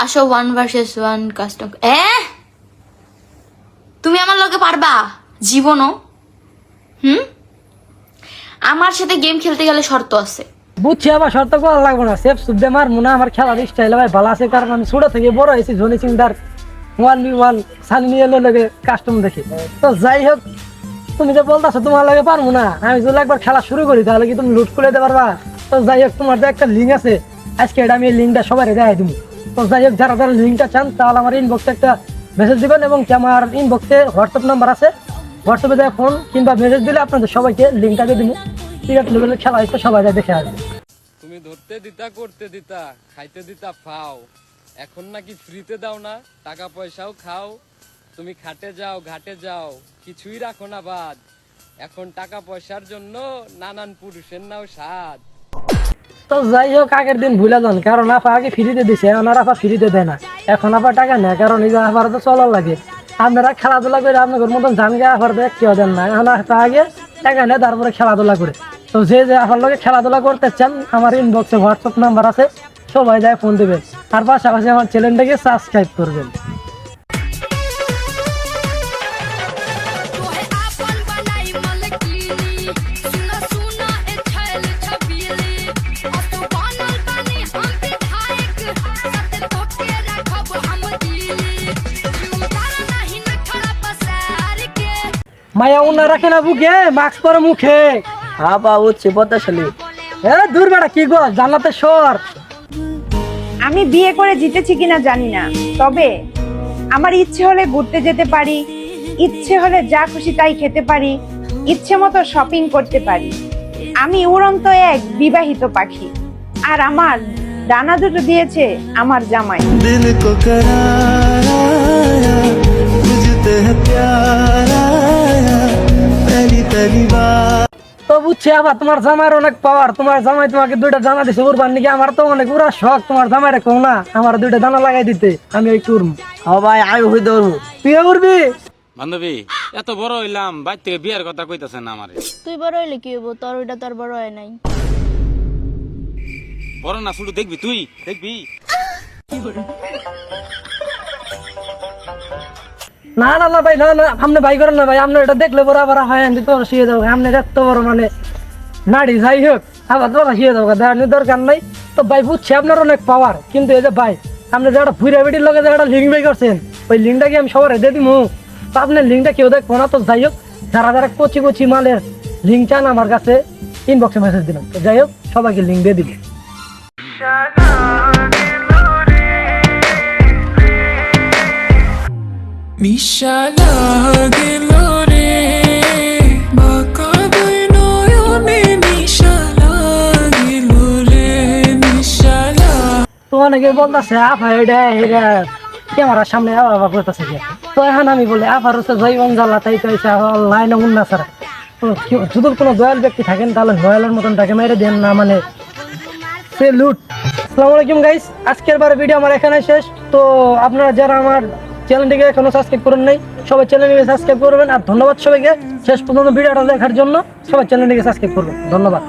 আসো 1 vs 1 custom. তুমি আমার লগে পারবা জীবনও? আমার সাথে গেম খেলতে গেলে শর্ত আছে। বুঝছি, আবার শর্ত করা লাগবে না, সেফ সুদ্ধে মার মুনা। আমার খেলার স্টাইল ভাই ভালো আছে, কারণ আমি ছোট থেকে বড় হয়েছি জনি সিংদার 1v1 সানি নিয়ে লগে কাস্টম দেখি। তো যাই হোক, তুমি যে বলতেছো তোমার লাগে পারবো না, আমি যদি একবার খেলা শুরু করি তাহলে কি তুমি লুট করে দিতে পারবা? তো যাই হোক, তোমার যে একটা লিঙ্ক আছে, আজকে এটা আমি এই লিঙ্কটা সবাই দেখাই দিব। তো যাই হোক, যারা যারা লিঙ্কটা চান তাহলে আমার ইনবক্সে একটা মেসেজ দিবেন, এবং কি আমার ইনবক্সে হোয়াটসঅ্যাপ নাম্বার আছে, হোয়াটসঅ্যাপে দেয় ফোন কিংবা মেসেজ দিলে আপনাদের সবাইকে লিঙ্কটা দিয়ে দিব। ঠিক আছে, লেভেলের খেলা হচ্ছে, সবাই যায় দেখে আসবে। তুমি ধরতে দিতা, করতে দিতা, খাইতে দিতা ফাও, এখন নাকি ফ্রিতে দাও না, টাকা পয়সাও খাও। তুমি খাটে যাও, ঘাটে যাও, কিছুই রাখো না বাদ। এখন টাকা পয়সার জন্য নানান পুরুষের নাও স্বাদ। তো যাই হোক, আগের দিন ভুলে যান, কারণ আপা আগে ফ্রিতে দিছে, এখন আর আপা ফ্রিতে দেয় না। এখন আপা টাকা নেয়, কারণ এই যে আপার তো চলার লাগে। আপনারা খেলাধুলা করে আপনাদের মতন জান গে আপার দেখ কেউ দেন না, এখন আপা আগে টাকা নেয়, তারপরে খেলাধুলা করে। তো যে যে আপার লগে খেলাধুলা করতে চান, আমার ইনবক্সে হোয়াটসঅ্যাপ নাম্বার আছে, সবাই যায় ফোন দেবেন। আর পাশাপাশি আমার চ্যানেলটাকে সাবস্ক্রাইব করবেন। মায়া উন্না রাখে না বুকে, মাস্ক পরে মুখে। হ্যাঁ পা বুঝছি, পদ্মাশালী। দূর বেড়া, কি গো জান্নাতের সর। আমি বিয়ে করে জিতেছি কিনা জানি না, তবে আমার ইচ্ছে হলে ঘুরতে যেতে পারি, ইচ্ছে হলে যা খুশি তাই খেতে পারি, ইচ্ছে মতো শপিং করতে পারি। আমি উড়ন্ত এক বিবাহিত পাখি, আর আমার ডানা দুটো দিয়েছে আমার জামাই। दिल को कराया तुझते है प्यार आया पहली पहली बार। তো বুঝছি, আবার তোমার জামাইয়ের অনেক পাওয়ার। তোমার জামাই তোমাকে দুইটা জানা দিছে উড়বার নাকি? আমার তো অনেক উড়া শখ, তোমার জামাইরে কও না আমার দুইটা দানা লাগাই দিতে, আমি একটু উড়বো। হ ভাই, আমি হই দৌড়বো। তুই উড়বি? বান্ধবী, এত বড় হইলাম, বাইর থেকে বিয়ার কথা কইতাছে না আমারে। তুই বড় হইলে কি হইব? তোর ওইটা তোর বড় হয় নাই। বড় না শুধু দেখবি, তুই দেখবি। না না না ভাই, না না, আপনি ভাই করেন না ভাই, আপনি এটা দেখলে বড় আবার হয় আমি তো শিয়ে যাবো। আপনি এত বড় মানে নাড়ি, যাই হোক আবার তোরা শিয়ে যাবো, দেখানোর দরকার নাই। তো ভাই বুঝছি আপনার অনেক পাওয়ার, কিন্তু এই যে ভাই আপনি যেটা ভুইরা বেটির লগে যেটা লিঙ্ক বাই করছেন, ওই লিঙ্কটা কি আমি সবার দিয়ে দিব? তো আপনার লিঙ্কটা কেউ দেখবো না। তো যাই হোক, যারা যারা কচি কচি মালের লিঙ্ক চান আমার কাছে ইনবক্সে মেসেজ দিলাম। তো যাই হোক, সবাইকে লিঙ্ক দিয়ে দিব। নিশা লাগিল রে বাঁকা দুই নয়নে, নিশা লাগিল রে, নিশা তো অনেকে বলতেছে আফা এটা এটা ক্যামেরার সামনে আবার করতেছে কি। তো এখন আমি বলি আফার হচ্ছে জৈবন জ্বালা, তাই তো লাইনে উন্না ছাড়া। তো যদি কোনো দয়াল ব্যক্তি থাকেন তাহলে দয়ালের মতন তাকে মেরে দেন না, মানে সে লুট। আসসালামু আলাইকুম গাইস, আজকের বার ভিডিও আমার এখানে শেষ। তো আপনারা যারা আমার চ্যানেলটিকে এখনো সাবস্ক্রাইব করেন নাই, সবাই চ্যানেলটিকে সাবস্ক্রাইব করবেন। আর ধন্যবাদ সবাইকে শেষ পর্যন্ত ভিডিওটা দেখার জন্য। সবাই চ্যানেলটিকে সাবস্ক্রাইব করবেন, ধন্যবাদ।